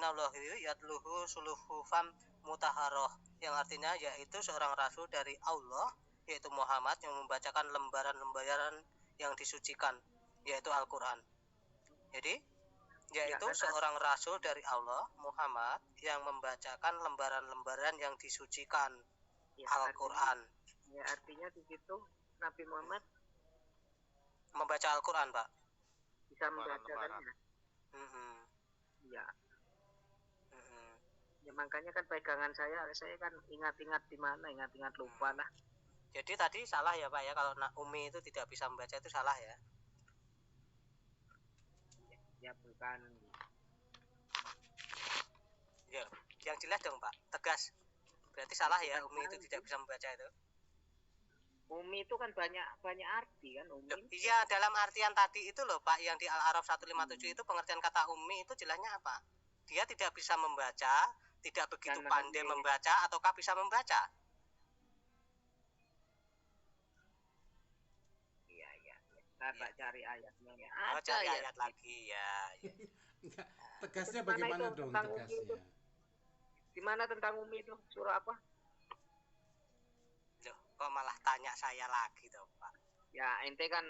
minallah itu yatluhu suluhufam mutaharoh, yang artinya yaitu seorang rasul dari Allah, yaitu Muhammad, yang membacakan lembaran-lembaran yang disucikan, yaitu Al-Quran. Jadi yaitu seorang rasul dari Allah, Muhammad, yang membacakan lembaran-lembaran yang disucikan, Al-Quran. Ya, artinya di situ Nabi Muhammad membaca Al-Quran, Pak. Bisa membacakannya. Ya. Ya makanya kan pegangan saya kan ingat-ingat di mana, ingat-ingat lupa lah. Jadi tadi salah ya Pak ya, kalau Umi itu tidak bisa membaca itu salah ya? Ya bukan. Ya, yang jelas dong Pak, tegas. Berarti salah ya, Umi itu tidak bisa membaca itu. Umi itu kan banyak arti kan Umi. Iya, dalam artian tadi itu loh Pak, yang di Al-A'raf 157 itu pengertian kata Umi itu jelasnya apa? Dia tidak bisa membaca, tidak begitu pandai membaca, ataukah bisa membaca? Iya. Bapak cari ayatnya ya. Cari ayat lagi ya. Enggak, tegasnya bagaimana dong tegasnya? Gimana tentang Umi itu? Surah apa? Loh, kok malah tanya saya lagi toh Pak? Ya ente kan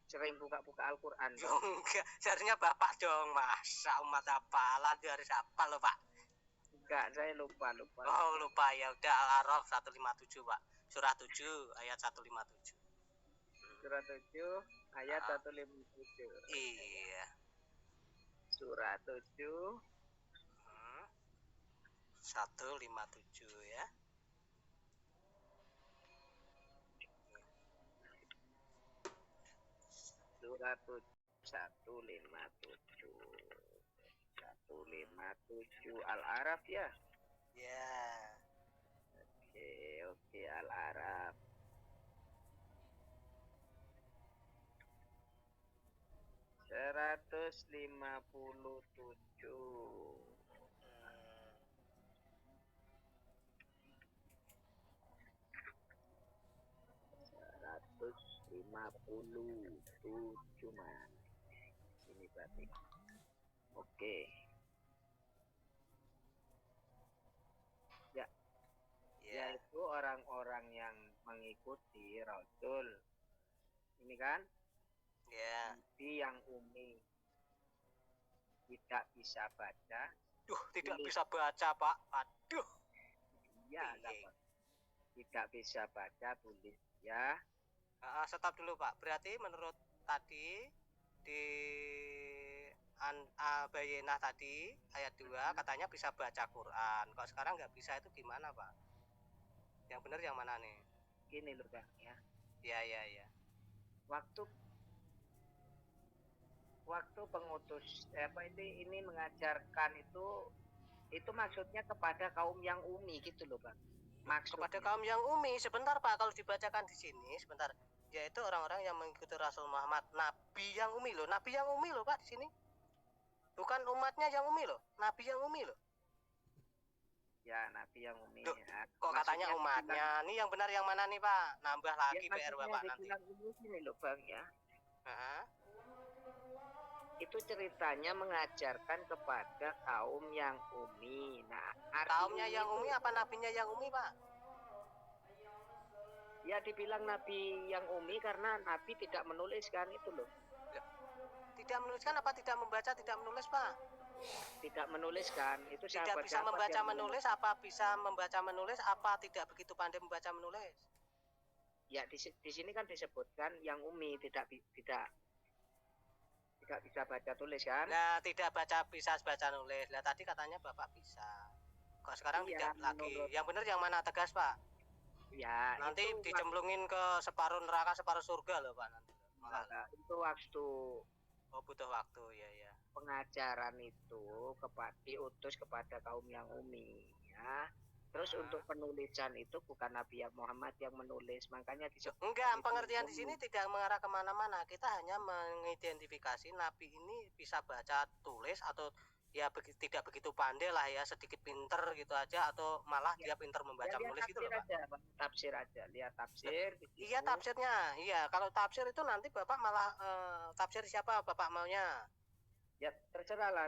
sering buka-buka Al-Quran. Enggak, seharusnya Bapak dong, masa umat hafalan harus hafal loh Pak. Enggak, saya lupa. Oh lupa ya, udah Al-A'raf 157 Pak, surah 7 ayat 157. Surah 7 ayat 157. Iya. Surah 7 157 ya. Surah 157 Al-A'raf ya. Ya. Oke Al-A'raf. Seratus 157 mas. Ini berarti. Oke. Ya. Yaitu orang-orang yang mengikuti Rasul. Ini kan? Ya. Nabi yang umi tidak bisa baca. Tidak bisa baca Pak. Aduh. Iya, tidak bisa baca tulis ya. Stop dulu Pak. Berarti menurut tadi di Bayyinah tadi ayat 2 katanya bisa baca Quran. Kok sekarang nggak bisa, itu gimana Pak? Yang benar yang mana nih? Gini loh Bang ya. Ya. Waktu pengutus ini mengajarkan itu maksudnya kepada kaum yang umi gitu loh Bang. Kepada kaum yang umi, sebentar Pak, kalau dibacakan di sini sebentar, yaitu orang-orang yang mengikuti Rasul Muhammad, Nabi yang umi loh Pak di sini, bukan umatnya yang umi loh, Nabi yang umi loh. Ya Nabi yang umi. Duh, ya. Kok katanya umatnya? Nih yang benar yang mana nih Pak? Nambah lagi ya, PR Bapak nanti. Ini loh Bang ya. Itu ceritanya mengajarkan kepada kaum yang umi. Nah, kaumnya yang umi apa nabinya yang umi Pak? Ya dibilang nabi yang umi karena nabi tidak menuliskan itu loh. Tidak menuliskan apa tidak membaca, tidak menulis Pak? Tidak menuliskan. Itu tidak bisa membaca menulis apa bisa membaca menulis apa tidak begitu pandai membaca menulis? Ya di sini kan disebutkan yang umi tidak bisa baca tulis kan? Nah, tidak bisa baca nulis. Nah, tadi katanya Bapak bisa. Kok sekarang tidak lagi? Yang benar yang mana, tegas Pak? Ya. Nanti dicemplungin ke separuh neraka, separuh surga loh Pak nanti. Malah itu waktu. Oh, butuh waktu ya. Pengajaran itu diutus kepada kaum yang umi ya. Terus untuk penulisan itu bukan Nabi Muhammad yang menulis, makanya enggak, pengertian di sini tidak mengarah kemana-mana. Kita hanya mengidentifikasi Nabi ini bisa baca tulis atau ya tidak begitu pandai lah ya, sedikit pinter gitu aja, atau malah dia pinter membaca menulis gitu loh Pak. Tafsir aja, lihat tafsir. Iya tafsirnya, iya. Kalau tafsir itu nanti Bapak malah tafsir siapa Bapak maunya? Ya terserah lah,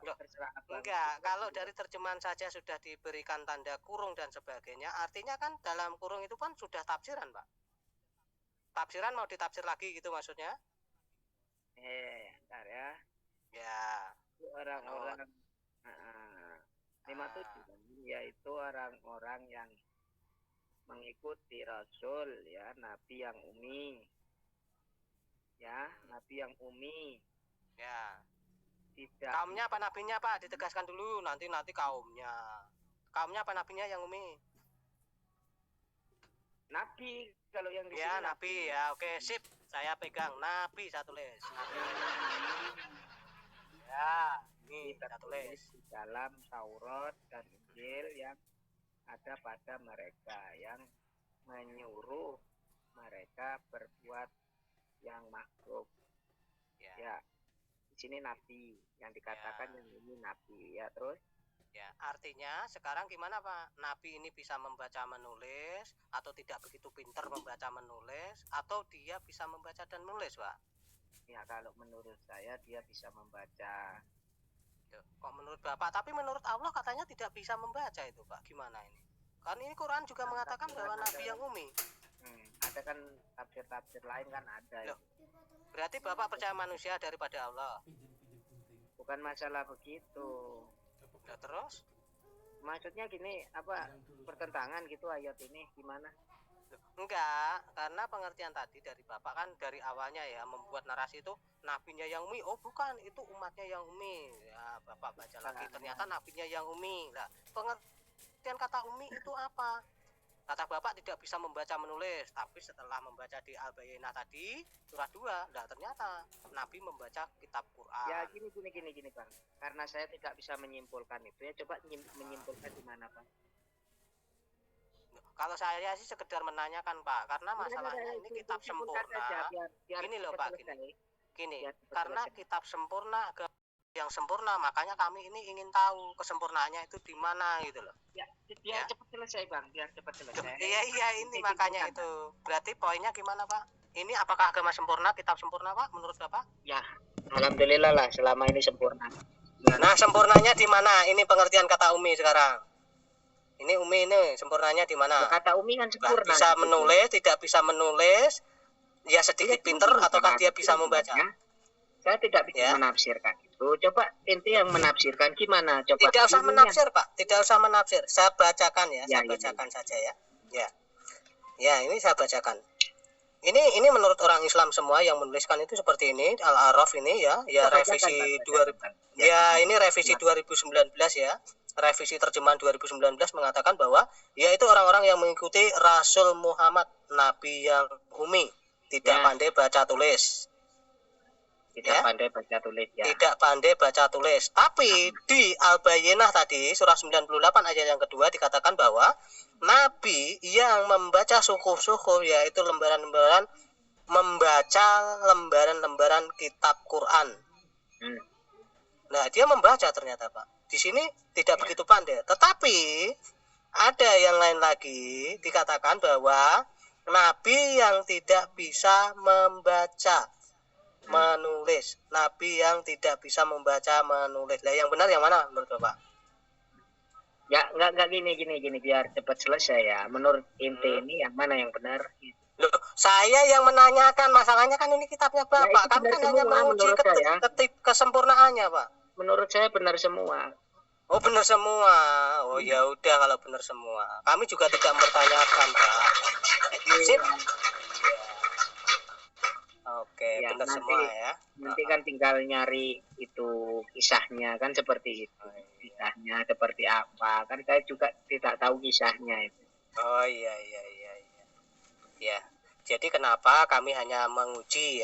Loh, terserah abang. enggak, kalau dari terjemahan saja sudah diberikan tanda kurung dan sebagainya, artinya kan dalam kurung itu kan sudah tafsiran, Pak. Tafsiran mau ditafsir lagi gitu maksudnya? Ntar ya. Ya. Itu orang-orang 57 yaitu orang-orang yang mengikuti Rasul ya, Nabi yang umi. Ya, Nabi yang umi. Ya. Tidak. Kaumnya apa nabinya, Pak? Ditegaskan dulu, nanti kaumnya. Kaumnya apa nabinya yang umi? Nabi kalau yang di sini. Ya, nabi ya. Oke, sip. Saya pegang nabi, saya tulis. Nabi. Ya, ini kita tulis di dalam Taurat dan Injil yang ada pada mereka yang menyuruh mereka berbuat yang makruh. Ya. Di sini nabi yang dikatakan yang ini nabi ya. Terus ya, artinya sekarang gimana, Pak? Nabi ini bisa membaca menulis atau tidak begitu pintar membaca menulis, atau dia bisa membaca dan menulis, Pak? Ya, kalau menurut saya dia bisa membaca. Kok menurut Bapak? Tapi menurut Allah katanya tidak bisa membaca itu, Pak. Gimana ini? Kan ini Quran juga mengatakan bahwa Nabi yang umi. Ada kan tafsir-tafsir lain kan ada. Loh, berarti Bapak percaya manusia daripada Allah? Bukan masalah begitu. Ya, terus? Maksudnya gini, apa pertentangan gitu ayat ini gimana? Enggak, karena pengertian tadi dari Bapak kan dari awalnya ya membuat narasi itu nabinya yang umi. Oh bukan, itu umatnya yang umi. Ya, Bapak baca lagi ternyata nabinya yang umi. Nah, pengertian kata umi itu apa? Kata Bapak tidak bisa membaca menulis, tapi setelah membaca di Al-Bayyinah tadi surah 2, nah ternyata Nabi membaca kitab Quran. Ya gini Bang. Karena saya tidak bisa menyimpulkan itu ya, coba menyimpulkan di mana, Bang? Kalau saya sih sekedar menanyakan, Pak, karena masalahnya ini kitab sempurna. Gini loh, Pak, gini. Karena kitab sempurna yang sempurna, makanya kami ini ingin tahu kesempurnaannya itu di mana gitu loh. Ya, biar cepat selesai, Bang, biar cepat selesai. Iya, ini makanya itu. Berarti poinnya gimana, Pak? Ini apakah agama sempurna, kitab sempurna, Pak, menurut Bapak? Ya, alhamdulillah lah selama ini sempurna. Nah, sempurnanya di mana? Ini pengertian kata umi sekarang. Ini umi ini sempurnanya di mana? Kata umi kan sempurna. Bisa menulis, tidak bisa menulis, ya sedikit pinter, ataukah dia bisa membaca? Saya tidak bisa menafsirkan itu. Coba inti yang menafsirkan gimana? Coba. Tidak usah menafsir, Pak. Tidak usah menafsir. Saya bacakan ya. Saya bacakan saja ya. Ya, ini saya bacakan. Ini menurut orang Islam semua yang menuliskan itu seperti ini. Al-A'raf ini ya revisi 2000. Ya, ini revisi 2019 ya. Revisi terjemahan 2019 mengatakan bahwa yaitu orang-orang yang mengikuti Rasul Muhammad, Nabi yang umi, tidak pandai baca tulis. Pandai baca tulis ya. Tidak pandai baca tulis. Tapi di Al-Bayyinah tadi surah 98 ayat yang kedua dikatakan bahwa Nabi yang membaca suhuf-suhuf, yaitu lembaran-lembaran, membaca lembaran-lembaran kitab Quran. Nah, dia membaca ternyata, Pak. Di sini tidak begitu pandai. Tetapi ada yang lain lagi dikatakan bahwa Nabi yang tidak bisa membaca menulis, Nabi yang tidak bisa membaca menulis. Lah yang benar yang mana menurut Bapak? Ya enggak gini biar cepat selesai ya. Menurut inti ini yang mana yang benar? Loh, saya yang menanyakan, masalahnya kan ini kitabnya Bapak. Kami kan hanya menguji kesempurnaannya, Pak. Menurut saya benar semua. Oh, benar semua. Oh, ya udah kalau benar semua. Kami juga tidak mempertanyakan, Pak. Sip. Oke, ya, benar semua ya. Nanti kan tinggal nyari itu kisahnya kan seperti itu. Kisahnya seperti apa? Kan saya juga tidak tahu kisahnya itu. Oh iya. Ya. Jadi kenapa kami hanya menguji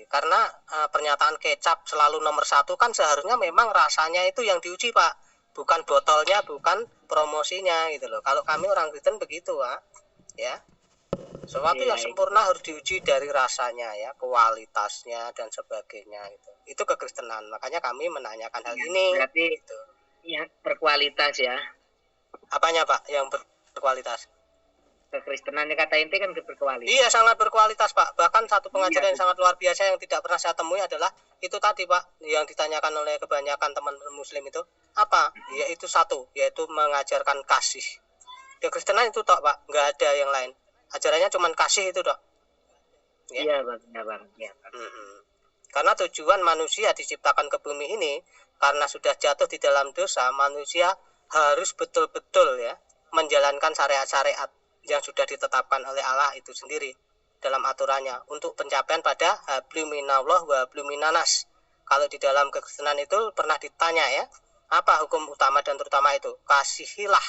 karena pernyataan kecap selalu nomor 1 kan seharusnya memang rasanya itu yang diuji, Pak. Bukan botolnya, bukan promosinya gitu loh. Kalau kami orang Kristen begitu, Pak. Ya. Sesuatu yang sempurna harus diuji dari rasanya ya, kualitasnya dan sebagainya itu. Itu kekristenan. Makanya kami menanyakan hal ini. Berarti itu ya berkualitas ya. Apanya, Pak, yang berkualitas? kekristenannya kata inti kan berkualitas. Iya, sangat berkualitas, Pak. Bahkan satu pengajaran yang sangat luar biasa yang tidak pernah saya temui adalah itu tadi, Pak, yang ditanyakan oleh kebanyakan teman muslim itu apa? Yaitu satu, yaitu mengajarkan kasih. Di Kristenan itu tok, Pak, nggak ada yang lain. Ajarannya cuma kasih itu, tok. Ya? Iya, Bang. Ya, Bang. Ya, Bang. Karena tujuan manusia diciptakan ke bumi ini karena sudah jatuh di dalam dosa, manusia harus betul-betul ya menjalankan syariat-syariat yang sudah ditetapkan oleh Allah itu sendiri dalam aturannya untuk pencapaian pada hablum minallah wa hablum minanas. Kalau di dalam kekristenan itu pernah ditanya ya, apa hukum utama dan terutama itu? Kasihilah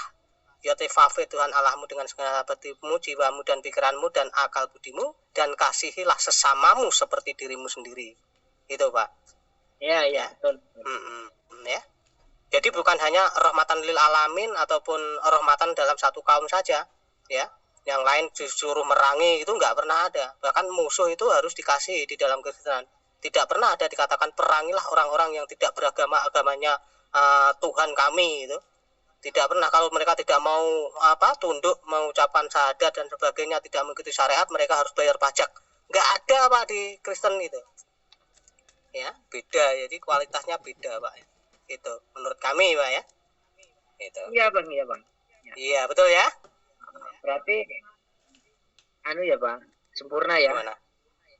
ya tefafe Tuhan Allahmu dengan segala hatimu, jiwamu dan pikiranmu dan akal budimu, dan kasihilah sesamamu seperti dirimu sendiri. Itu, Pak. Ya, betul. Ya. Jadi bukan hanya rahmatan lil alamin ataupun rahmatan dalam satu kaum saja, ya. Yang lain disuruh merangi itu nggak pernah ada. Bahkan musuh itu harus dikasih di dalam Kristenan. Tidak pernah ada dikatakan perangilah orang-orang yang tidak beragama agamanya Tuhan kami itu. Tidak pernah. Kalau mereka tidak mau tunduk mengucapkan syahadat dan sebagainya, tidak mengikuti syariat, mereka harus bayar pajak. Nggak ada, Pak, di Kristen itu. Ya, beda. Jadi kualitasnya beda, Pak. Itu menurut kami, Pak, ya. Itu. Iya, Bang. Iya, Bang. Iya, betul ya. Berarti ya, Bang, sempurna ya. Gimana?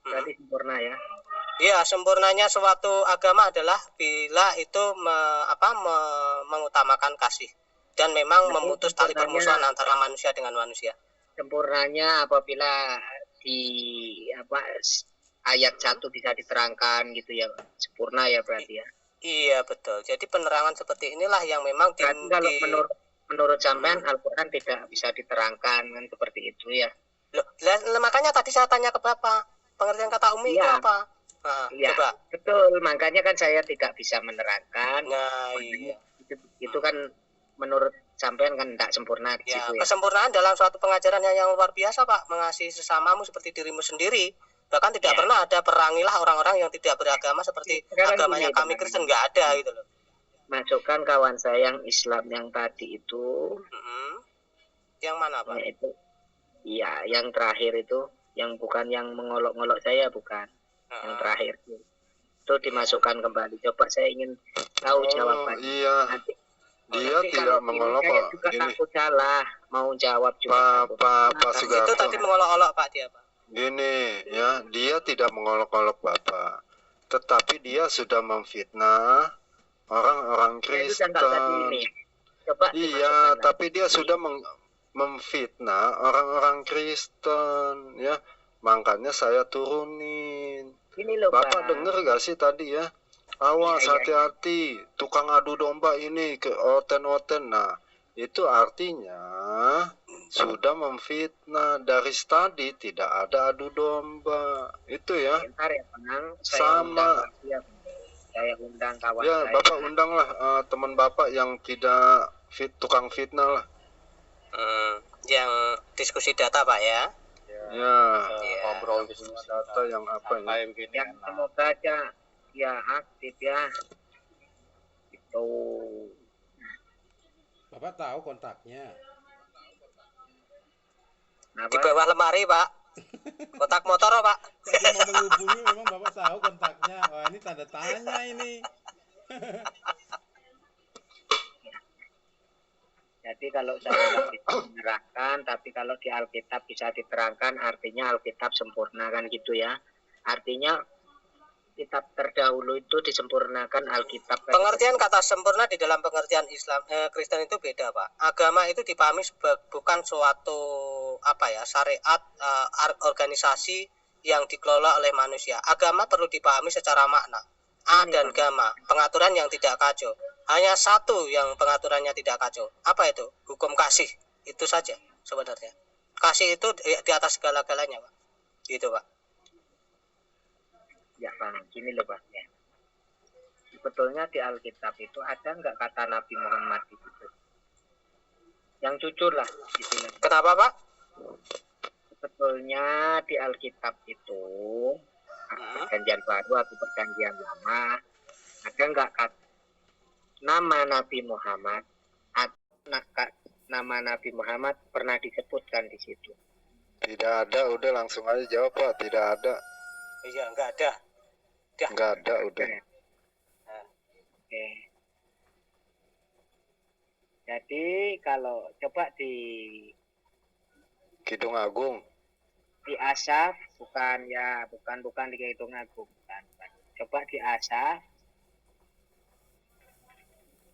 Berarti sempurna ya. Iya, sempurnanya suatu agama adalah bila itu mengutamakan kasih dan memang memutus tali permusuhan antara manusia dengan manusia. Sempurnanya apabila di ayat 1 bisa diterangkan gitu ya, sempurna ya berarti ya. Iya, betul. Jadi penerangan seperti inilah yang memang kalau menurut sampean Al-Qur'an tidak bisa diterangkan kan seperti itu ya. Loh, makanya tadi saya tanya ke Bapak, pengertian kata umi itu apa? Iya, coba. Betul, makanya kan saya tidak bisa menerangkan. Nah, iya. Itu kan menurut sampean kan tidak sempurna di situ ya. Kesempurnaan dalam suatu pengajaran yang luar biasa, Pak, mengasihi sesamamu seperti dirimu sendiri. Bahkan tidak pernah ada perangilah orang-orang yang tidak beragama seperti agamanya kami Kristen, nggak ada gitu loh. Masukkan kawan saya yang Islam yang tadi itu. Yang mana, Pak? Itu iya, yang terakhir itu, yang bukan yang mengolok-ngolok saya, bukan. Yang terakhir itu dimasukkan kembali. Coba saya ingin tahu jawabannya. Iya. Nanti, dia tidak mengolok-olok. Saya juga takut salah mau jawab juga. Pak Sugarto. Itu tadi mengolok-olok, Pak, dia, Pak. Gini ya, dia tidak mengolok-olok Bapak, tetapi dia sudah memfitnah orang-orang Kristen. Iya, tapi dia sudah memfitnah orang-orang Kristen ya. Makanya saya turunin. Bapak dengar gak sih tadi ya? Awas, hati-hati, tukang adu domba ini ke oten-oten. Nah, itu artinya sudah memfitnah. Dari tadi tidak ada adu domba. Itu ya. Sama. Saya undang kawan ya, saya. Bapak undanglah teman Bapak yang tidak tukang fitnah lah. Yang diskusi data, Pak, ya. Ya. Ngobrol diskusi data yang apa ya? Yang semoga aja ya aktif ya. Itu. Bapak tahu kontaknya? Di bawah lemari, Pak. Kontak motor, Pak. Kalau mau menghubungi memang Bapak tahu kontaknya. Wah, ini tanda tanya ini. Jadi kalau saya tidak bisa menerangkan, tapi kalau di Alkitab bisa diterangkan, artinya Alkitab sempurna kan gitu ya. Artinya kitab terdahulu itu disempurnakan Alkitab. Pengertian kata sempurna di dalam pengertian Islam Kristen itu beda, Pak. Agama itu dipahami bukan suatu syariat organisasi yang dikelola oleh manusia. Agama perlu dipahami secara makna. A dan gama, pengaturan yang tidak kacau. Hanya satu yang pengaturannya tidak kacau. Apa itu? Hukum kasih. Itu saja sebenarnya. Kasih itu di atas segala-galanya, Pak. Gitu, Pak. Ya, Bang. Gini loh, Bang. Ya. Sebetulnya di Alkitab itu ada nggak kata Nabi Muhammad itu? Yang jujur lah. Gitu. Kenapa, Pak? Sebetulnya di Alkitab itu perjanjian baru atau perjanjian lama ada nggak nama Nabi Muhammad atau nama Nabi Muhammad pernah disebutkan di situ? Tidak ada, udah langsung aja jawab Pak. Tidak ada. Iya, enggak ada. Enggak ada, udah. Oke. Jadi kalau coba di Kidung Agung. Asaf, bukan di Kidung Agung, bukan. Coba di Asaf.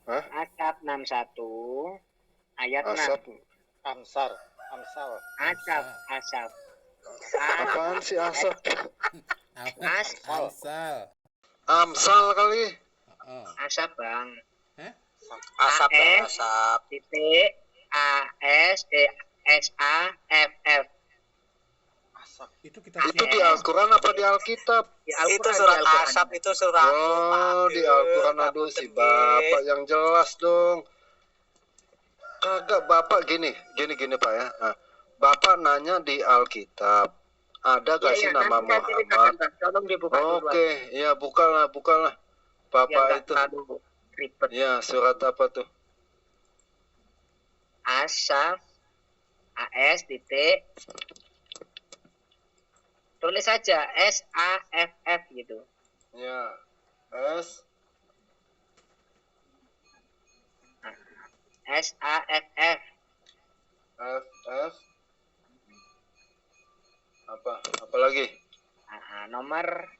Hah? Asaf 61 ayat Asap. 6. Amsal. Asaf. Apaan sih asap? Amsal. Amsal kali. Asap, Bang. Asap, AS, asap. titik ASAFF. Itu kita Itu di Al-Quran apa di Alkitab? Itu surat asap, itu surat. Oh, di Al-Quran. Aduh, si Bapak yang jelas dong. Kagak, Bapak gini Pak ya. Nah, Bapak nanya di Alkitab. Ada gak sih nama Muhammad? Tolong dibuka dulu. Oke, ya bukalah. Bapak itu. Ribet. Ya, surat apa tuh? Asaf, AS titik, tulis saja SAFF gitu. Ya, SAFF. FF. Apa lagi? Nomor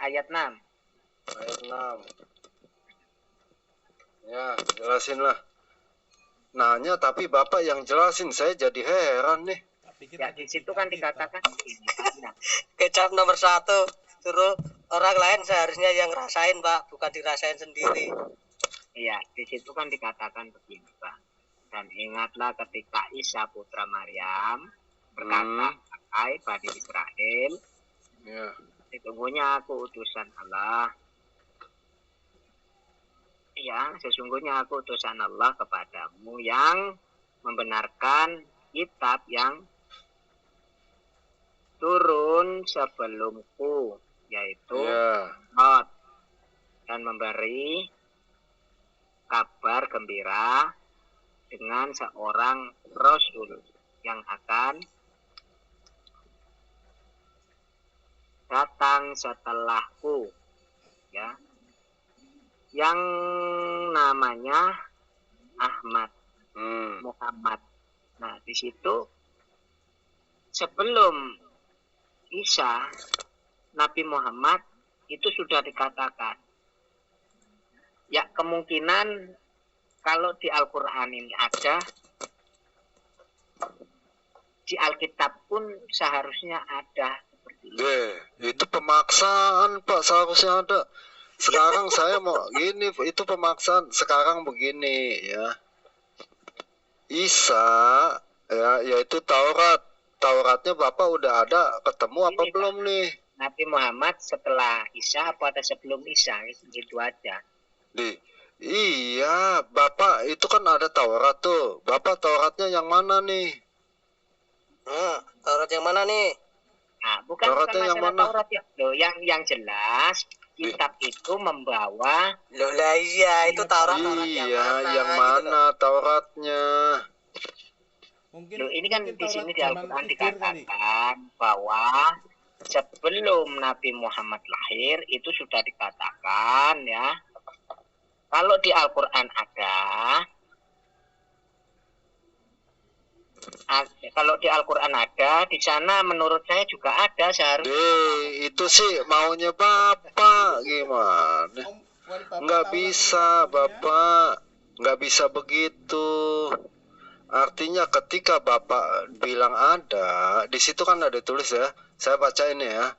ayat 6. Ayat 6. Ya, jelasin lah. Nanya tapi Bapak yang jelasin, saya jadi heran nih. Ya di situ kan dikatakan Kecap nomor 1 suruh orang lain seharusnya yang rasain, Pak, bukan dirasain sendiri. Iya, di situ kan dikatakan begini, Pak. Dan ingatlah ketika Isa putra Maryam berkata, "Hai Bani Israel, Ya. sesungguhnya aku utusan Allah." Ya, sesungguhnya aku utusan Allah kepadamu yang membenarkan kitab yang turun sebelumku, yaitu Taurat, dan memberi kabar gembira dengan seorang Rasul yang akan datang setelahku, ya, yang namanya Ahmad, Muhammad. Nah, di situ sebelum Isa, Nabi Muhammad itu sudah dikatakan. Ya, kemungkinan kalau di Al-Quran ini ada, di Alkitab pun seharusnya ada seperti itu. Itu pemaksaan, Pak, seharusnya ada. Sekarang saya mau gini, itu pemaksaan. Sekarang begini ya. Isa ya, yaitu Tauratnya Bapak udah ada ketemu apa Ini, belum Pak, nih? Nabi Muhammad setelah Isa apa ada sebelum Isa, gitu aja. Iya, Bapak itu kan ada Taurat tuh. Bapak Tauratnya yang mana nih? Taurat yang mana nih? Nah, bukan Tauratnya yang mana? Taurat ya. Loh, yang jelas kitab itu membawa. Loh lah iya, itu Taurat yang mana gitu Tauratnya? Loh, ini kan di sini di Al-Quran dikatakan bahwa sebelum Nabi Muhammad lahir itu sudah dikatakan ya. Kalau di Al-Quran ada, di sana menurut saya juga ada seharusnya. Itu sih maunya Bapak gimana? Nggak bisa Bapak, nggak bisa begitu. Artinya ketika Bapak bilang ada, di situ kan ada tulis ya. Saya baca ini ya.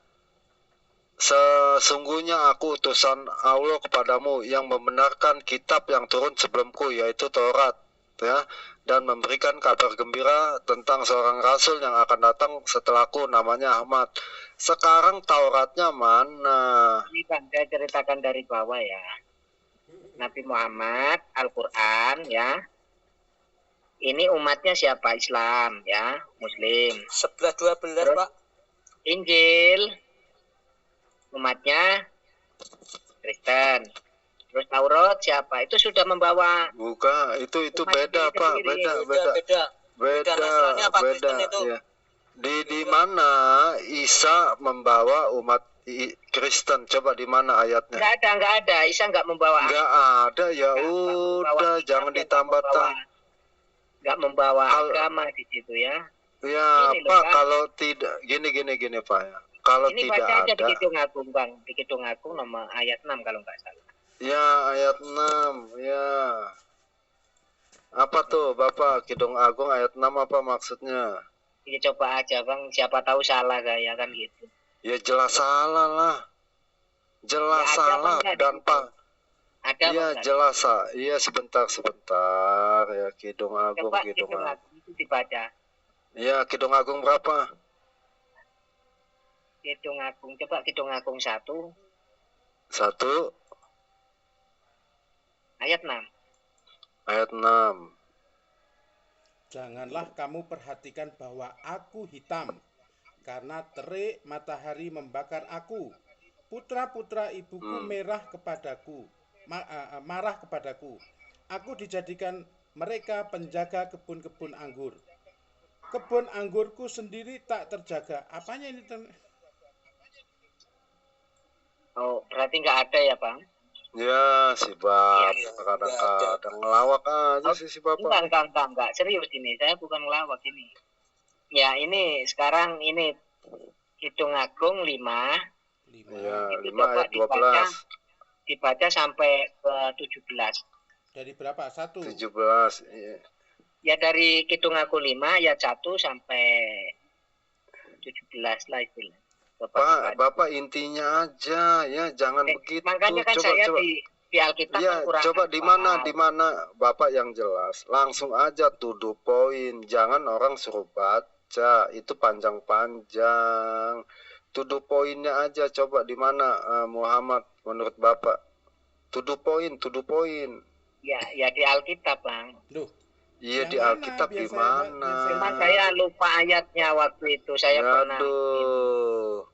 Sesungguhnya aku utusan Allah kepadamu yang membenarkan kitab yang turun sebelumku, yaitu Taurat, ya, dan memberikan kabar gembira tentang seorang rasul yang akan datang setelahku, namanya Ahmad. Sekarang Tauratnya mana? Ini kan saya ceritakan dari bawah ya. Nabi Muhammad, Al-Quran ya. Ini umatnya siapa? Islam ya, Muslim. 11-12, Pak. Injil umatnya Kristen. Terus Taurat siapa? Itu sudah membawa Bukan, itu umat beda Pak, sendiri-sendiri. beda, beda beda, beda Nasrani apa Kristen itu. ya. Di mana Isa membawa umat Kristen? Coba di mana ayatnya? Nggak ada. Isa nggak membawa. Nggak ada, ya udah, jangan ditambah-tambah. Nggak membawa agama di situ ya. Ya Gini loh, Pak, Pak. kalau tidak gini Pak ya. Kalau Ini tidak baca aja ada, di Kidung Agung Bang, di Kidung Agung nomor ayat 6 kalau nggak salah. ya ayat 6, ya. Apa tuh Bapak, Kidung Agung ayat 6 apa maksudnya? Ya coba aja Bang, siapa tahu salah saya kan gitu. Ya jelas salah lah. Jelas Ya, ada salah apa enggak dan di situ? Pak. Ada Iya Bang? jelas Iya sebentar ya Kidung Agung, Coba Kidung Kidung Agung. Agung itu dibaca. Ya Kidung Agung berapa? Kidung Agung, coba Kidung Agung 1 1 ayat 6. ayat 6. Janganlah kamu perhatikan bahwa aku hitam, karena terik matahari membakar aku. Putra-putra ibuku marah kepadaku. Aku dijadikan mereka penjaga kebun-kebun anggur. Kebun anggurku sendiri tak terjaga. Apanya ini? Oh, berarti nggak ada ya Bang? Ya si Bapak Iya, kadang-kadang ngelawak aja si Bapak. Enggak. Serius ini, saya bukan ngelawak ini. Ya ini sekarang ini Kidung Agung 5. Ya Itu 5 ayat 12. Dibaca sampai ke 17. Dari berapa? 1. 17. Iya. Ya dari Kidung Agung 5 ayat 1 sampai 17 lah itu. Bapak intinya aja ya, jangan begitu. Makanya kan coba. di Alkitab Ya, kurang coba di mana Bapak yang jelas. Langsung aja to the point. Jangan orang suruh baca, itu panjang-panjang. To the point-nya aja, coba di mana Muhammad menurut Bapak? To the point. Ya di Alkitab, Bang. Loh, Iya yang di mana? Alkitab Biar di saya mana? Cuman saya lupa ayatnya waktu itu. Saya pernah. Aduh.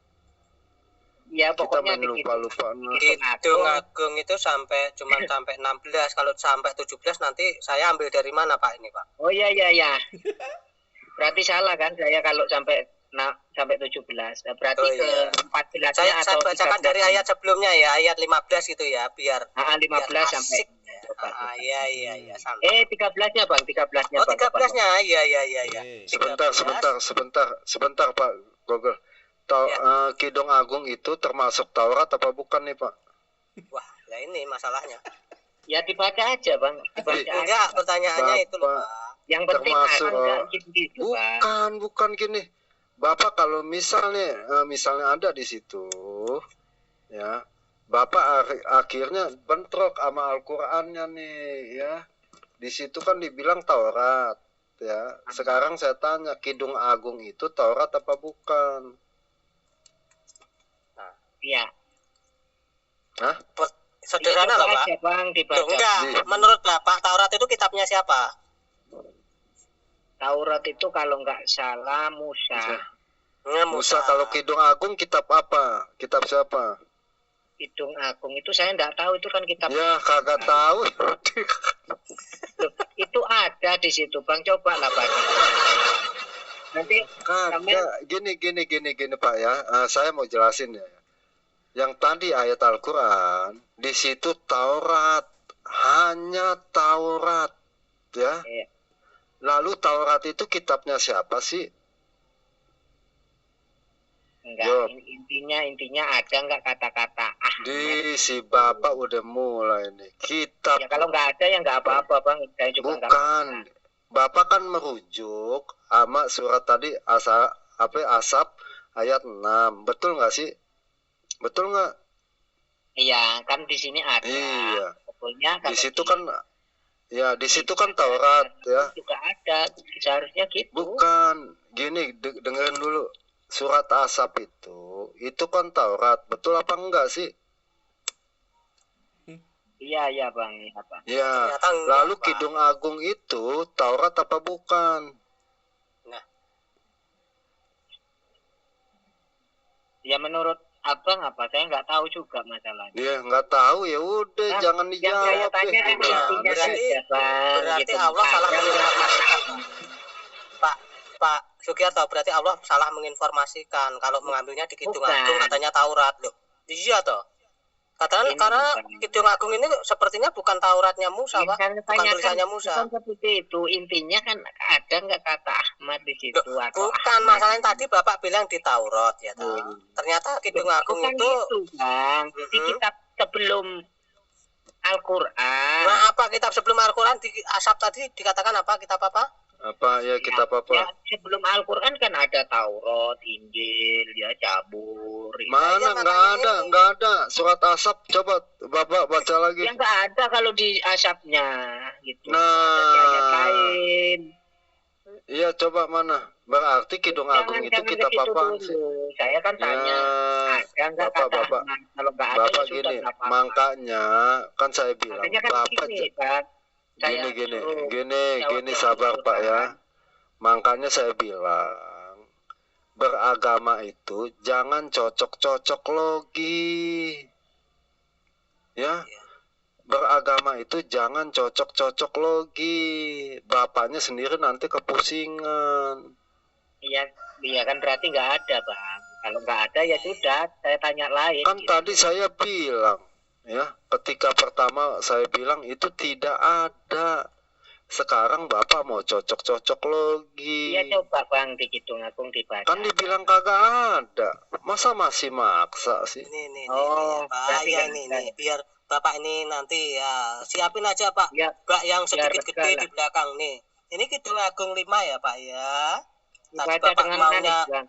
Ya Kita pokoknya main di lupa-lupa. Kidung Agung itu cuman sampai 16. Kalau sampai 17 nanti saya ambil dari mana Pak ini Pak? Oh iya. Berarti salah kan saya kalau sampai 17. Berarti Oh, iya. ke 14-nya Saya atau bacakan 13. dari ayat sebelumnya ya, ayat 15 gitu ya, biar 15 biar sampai. asik. Iya, santai. 13-nya Bang, 13-nya Oh, Bang. 13-nya. Iya. Sebentar Pak Google. Kidung Agung itu termasuk Taurat apa bukan nih Pak? Wah, ya ini masalahnya. Ya dibaca aja Bang, Enggak, pertanyaannya itu loh, Pak. Yang penting termasuk enggak gitu, Bang. bukan gini. Bapak kalau misalnya ada di situ ya, Bapak akhirnya bentrok sama Al-Qur'annya nih ya. Di situ kan dibilang Taurat ya. Sekarang saya tanya, Kidung Agung itu Taurat apa bukan? Iya. Hah? Sederhana loh, Pak. Bang, dibaca. Enggak, menurut Bapak Taurat itu kitabnya siapa? Taurat itu kalau nggak salah Musa. Musa. Kalau Kidung Agung kitab apa? Kitab siapa? Kidung Agung itu saya nggak tahu, itu kan kitab. Ya kagak tahu. Loh, itu ada di situ Bang, coba lah baca. Nanti kagak. Gini Pak ya. Saya mau jelasin ya. Yang tadi ayat Al-Quran di situ Taurat, hanya Taurat ya. Lalu Taurat itu kitabnya siapa sih? Enggak, intinya ada enggak kata-kata Di si Bapak udah mulai nih. Kitab. Ya kalau enggak ada ya enggak apa-apa Bang. Saya juga bukan. Bapak kan merujuk sama surat tadi Asap ayat 6. Betul nggak sih? Betul nggak? Iya, kan di sini ada. Iya. Pokoknya di situ kan ya, di situ kan Taurat ya. Juga ada, seharusnya gitu. Bukan. Gini, dengerin dulu. Surat Asap itu kan Taurat. Betul apa enggak sih? Iya Bang, iya Bang. Ya. Lalu Kidung Agung itu Taurat apa bukan? Ya menurut abang apa? Saya nggak tahu juga masalahnya. Dia nggak tahu, ya udah Nah, jangan yang saya dijawab tanya kan gimana intinya sih? saja, Bang. Berarti Gitu. Allah salah Ada menginformasikan. Pak Sugiarto, berarti Allah salah menginformasikan kalau mengambilnya di Kidung Bukan. Agung katanya Taurat loh. Iya toh. Katanya Ini karena bukan. Kidung Agung ini sepertinya bukan Tauratnya Musa, Pak. Yang Bukan tanyakan tulisannya Musa. bukan seperti itu. Intinya kan ada nggak kata Ahmad di situ Loh, atau bukan Ahmad. masalahnya tadi Bapak bilang di Taurat ya toh. Ternyata Kidung Agung Bukan itu gitu, Bang. Di kitab sebelum Al-Quran. nah apa kitab sebelum Al-Quran di Asap tadi dikatakan apa? Kitab apa? Apa ya kita Ya, apa? sebelum Al-Quran kan ada Taurat, Injil, ya Zabur. Mana Iya, nggak makanya ada, ini. nggak ada surat Asap. Coba Bapak baca lagi. Ya nggak ada kalau di asapnya gitu. Nah. Ada di ayat lain. Iya, coba mana? Berarti Kidung Agung itu Jangan kitab ke situ apa dulu. sih? Saya kan tanya, Ya, ada nggak kata Bapak. Ahmad? Kalau nggak ada Bapak ya sudah gini, nggak apa-apa. makanya kan saya bilang, Makanya kan Bapak gini, Pak. Saya gini, suruh gini jawab sabar dulu, Pak ya. kan. Makanya saya bilang, beragama itu jangan cocok-cocok logi. Ya, beragama itu jangan cocok-cocok logi. Bapaknya sendiri nanti kepusingan. Iya kan berarti nggak ada, Bang. Kalau nggak ada ya sudah, saya tanya lain. Kan gitu. tadi saya bilang, ya, ketika pertama saya bilang itu tidak ada. Sekarang Bapak mau cocok-cocok logi. Iya coba Bang di Kidung Agung dibaca. Kan dibilang kagak ada. Masa masih maksa sih? Ini Oh, Pak berarti ya kan ini biar Bapak ini nanti ya siapin aja Pak. Ya, Bak yang biar sedikit lega gede lah. di belakang nih. Ini Kidung Agung 5 ya Pak ya. Tadi dibaca Bapak dengan maunya manis, Bang.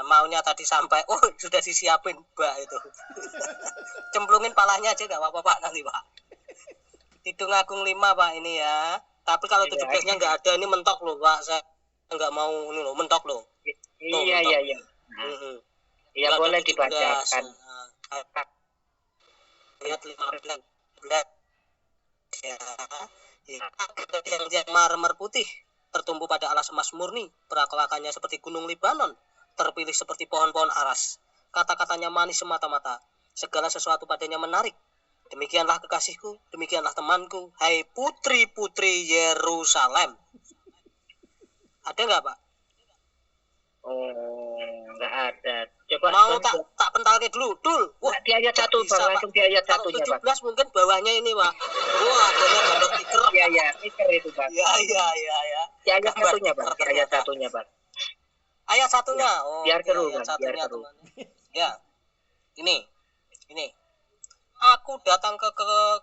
maunya tadi sampai oh sudah disiapin Mbak itu. Cemplungin palanya aja gak apa-apa Pak nanti Pak. Kidung Agung 5 Pak ini ya. Tapi kalau Iya. 17-nya nggak ada ini mentok loh Pak. Saya nggak mau ini loh mentok loh. Iya. Nah, Mm-mm. iya Nggak ada boleh 17. dibacakan. Ayat 15 ya, yang marmer putih tertumbuh pada alas emas murni, perawakannya seperti gunung Libanon, terpilih seperti pohon-pohon aras, kata-katanya manis semata-mata, segala sesuatu padanya menarik. Demikianlah kekasihku, demikianlah temanku, hai putri-putri Yerusalem. Ada nggak Pak? Oh, nggak ada. Coba Mau Bang, tak pentalke dulu, Dul. Wah, di ayat 1 bisa, Bang, Pak. langsung di ayat Kalau 1-nya, 17 Bang. mungkin bawahnya ini Pak. Wah, adanya gambar stiker. Iya, stiker itu, Bang. Ya. Di ayat Gambar 1-nya, Bang. Di stiker ayat ternyata. 1-nya, Bang. Ayat satunya. Oh, Biar oke, seru, ayat Bang, satunya, biar seru. teman. Ya. Ini. Aku datang ke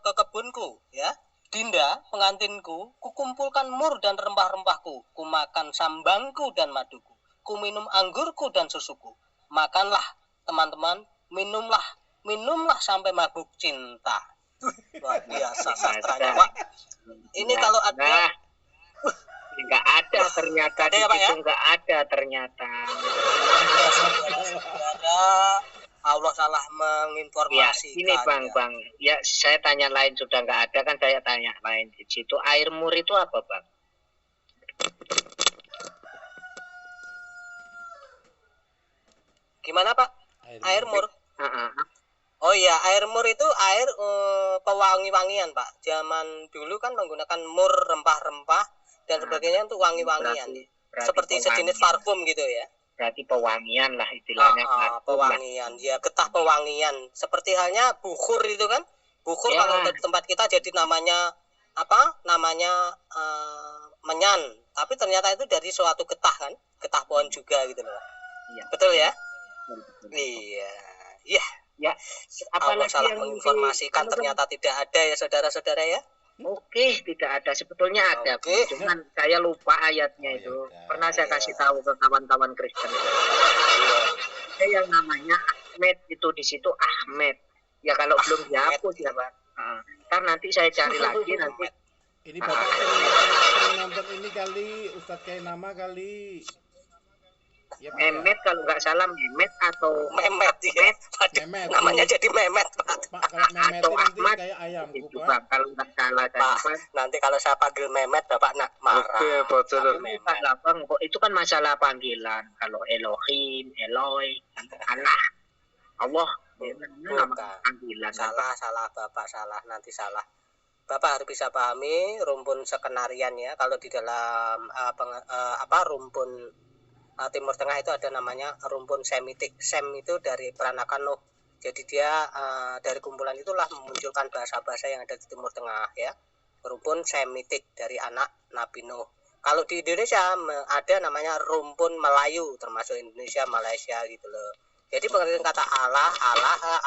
kebunku, ya. Dinda, pengantinku, kukumpulkan mur dan rempah-rempahku, kumakan sambangku dan maduku, kuminum anggurku dan susuku. Makanlah, teman-teman, minumlah sampai mabuk cinta. Luar biasa sastranya, Pak. Ini kalau ada Nah, nggak ada ternyata. Ada Di ya, Pak, ya? situ nggak ada ternyata. saudara, Allah salah Ya, menginformasikan. ini Bang. Ya, saya tanya lain sudah nggak ada kan saya tanya lain. Di situ air mur itu apa, Bang? Gimana, Pak? Air mur. Heeh. Oh iya, air mur itu air pewangi-wangian, Pak. Zaman dulu kan menggunakan mur rempah-rempah dan sebagainya untuk wangi-wangian. Berarti Seperti sejenis pewangian. parfum gitu ya. Berarti pewangian lah istilahnya. parfum lah. Pewangian, ya getah pewangian. Seperti halnya bukhur itu kan. Bukhur Ya. kalau di tempat kita jadi namanya apa? Namanya menyan. Tapi ternyata itu dari suatu getah kan, getah pohon juga gitu loh. Iya. Betul ya? Betul. Iya. Iya. Ya, Allah apalagi salah yang menginformasikan ternyata tidak ada ya saudara-saudara ya. Oke, tidak ada. Sebetulnya ada, Oke. cuman saya lupa ayatnya Oh, itu. yaudah. Pernah saya Iya. kasih tahu ke kawan-kawan Kristen. Ada yang namanya Ahmed itu di situ Ahmed. Ya kalau belum dihapus ya, Pak. Nah, ntar nanti saya cari lagi nanti. Ini Bapak sering nonton ini kali, Ustadz kayak nama kali. Ya, Pak, ya? Mehmet kalau nggak salah Mehmet atau Memet ya. Waduh, Memet. namanya jadi memet, Pak. Pak, kalau Mehmet atau itu nanti Ahmad kayak ayamku, itu, Pak. Pak. Kalau nggak salah saya, Pak, Pak. nanti kalau saya panggil memet Bapak nak marah. Oke, Pak Cedar. Tapi Bukan Memet. lah, Bang. Kok itu kan masalah panggilan. Kalau Elohim, Eloi, Allah. Allah. Nama Bukan. panggilan. Salah Bapak, salah, nanti salah. Bapak harus bisa pahami rumpun skenarian ya. Kalau di dalam rumpun Timur Tengah itu ada namanya rumpun Semitik. Sem itu dari peranakan Nuh. Jadi dia dari kumpulan itulah memunculkan bahasa-bahasa yang ada di Timur Tengah ya. Rumpun Semitik dari anak Nabi Nuh. Kalau di Indonesia ada namanya rumpun Melayu, termasuk Indonesia, Malaysia gitu loh. Jadi pengertian kata Allah,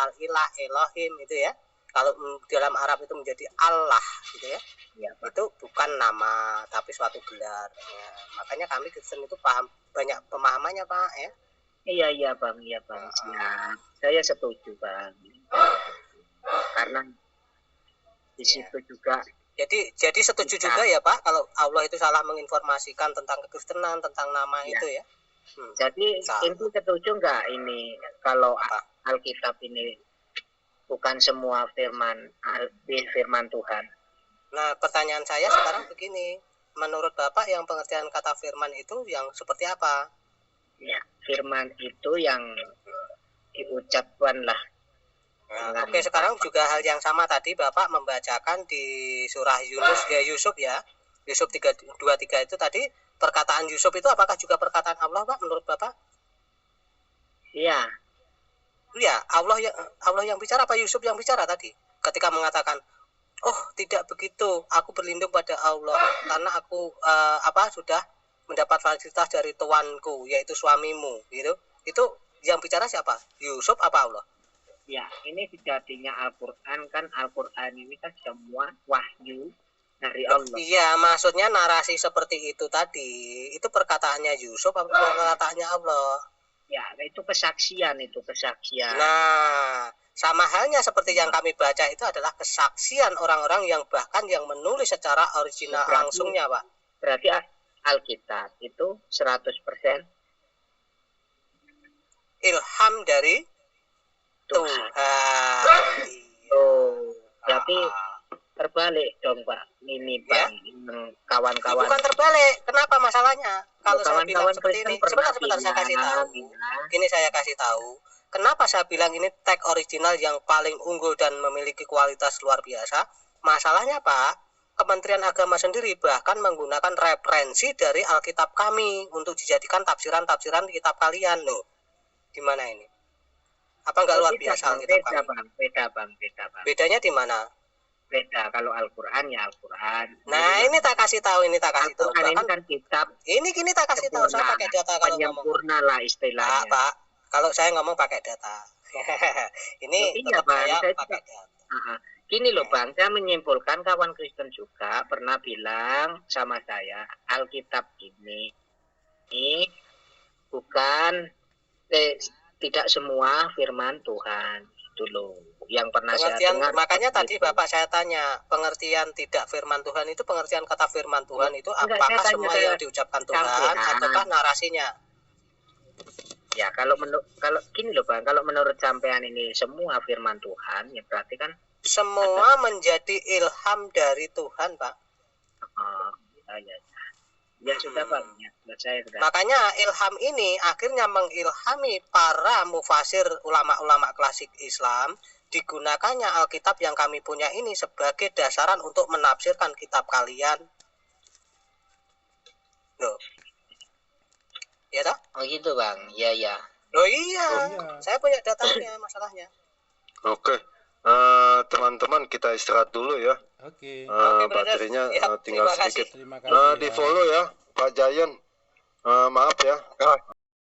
al-ilah, Elohim itu ya. Kalau dalam Arab itu menjadi Allah gitu ya. Ya, Itu bukan nama tapi suatu gelar. Ya, makanya kami Kristen itu banyak pemahamannya, Pak ya. Iya Bang. Ya, saya setuju Bang. Karena di situ juga. Jadi setuju juga ya Pak kalau Allah itu salah menginformasikan tentang kekristenan, tentang nama itu ya. Jadi itu setuju nggak ini kalau Alkitab ini bukan semua firman Tuhan? Nah, pertanyaan saya sekarang begini, menurut Bapak yang pengertian kata firman itu yang seperti apa? Ya, firman itu yang diucapkan lah. Nah, oke, sekarang juga hal yang sama tadi Bapak membacakan di surah Yusuf ya. Yusuf 3:23 itu tadi perkataan Yusuf itu apakah juga perkataan Allah, Pak, menurut Bapak? Iya. Iya, Allah yang bicara apa Yusuf yang bicara tadi? Ketika mengatakan, "Oh, tidak begitu. Aku berlindung pada Allah karena aku sudah mendapat fasilitas dari tuanku, yaitu suamimu." Gitu. Itu yang bicara siapa? Yusuf apa Allah? Ya, ini sejatinya Al-Quran kan, Al-Quran ini kan semua wahyu dari Allah. Iya, maksudnya narasi seperti itu tadi, itu perkataannya Yusuf apa perkataannya Allah? Ya, itu kesaksian. Nah, sama halnya seperti yang kami baca itu adalah kesaksian orang-orang yang bahkan yang menulis secara original langsungnya, Pak. Berarti Alkitab itu 100% ilham dari Tuhan. Oh, berarti terbalik dong Pak. Ini Bang, kawan-kawan. Bukan terbalik. Kenapa masalahnya? Kalau saya bilang seperti ini, sebentar saya kasih tahu. Ini saya kasih tahu. Kenapa saya bilang ini teks original yang paling unggul dan memiliki kualitas luar biasa? Masalahnya Pak, Kementerian Agama sendiri bahkan menggunakan referensi dari Alkitab kami untuk dijadikan tafsiran-tafsiran di kitab kalian loh. Gimana ini? Apa enggak luar biasa Alkitab kami? Beda bang. Bedanya di mana? Beda, kalau Al-Quran ya Al-Quran. Nah, ini tak kasih tahu, Ini kan kitab. Ini kini tak kasih tahu, saya pakai data kalau ngomong. Penyempurna lah istilahnya. Pak, kalau saya ngomong pakai data. Ini tetap saya pakai data. Gini loh Bang, saya menyimpulkan kawan Kristen juga pernah bilang sama saya, Alkitab ini bukan tidak semua firman Tuhan. Itu loh yang pernah saya dengar. Makanya tadi Bapak saya tanya, pengertian tidak firman Tuhan itu pengertian kata firman Tuhan itu apakah semua yang diucapkan Tuhan ataukah narasinya? Ya, kalau gini loh Bang, kalau menurut sampean ini semua firman Tuhan, ya berarti kan semua menjadi ilham dari Tuhan, Pak. Ya sudah Pak, saya sudah. Makanya ilham ini akhirnya mengilhami para mufasir ulama-ulama klasik Islam, digunakannya Alkitab yang kami punya ini sebagai dasaran untuk menafsirkan kitab kalian. Loh. Ya toh? Oh gitu Bang, iya. Loh iya, saya punya datanya masalahnya. Oke. Teman-teman kita istirahat dulu ya. Oke. Baterainya tinggal sedikit. Terima kasih. Di follow ya Pak Jayan. Maaf ya.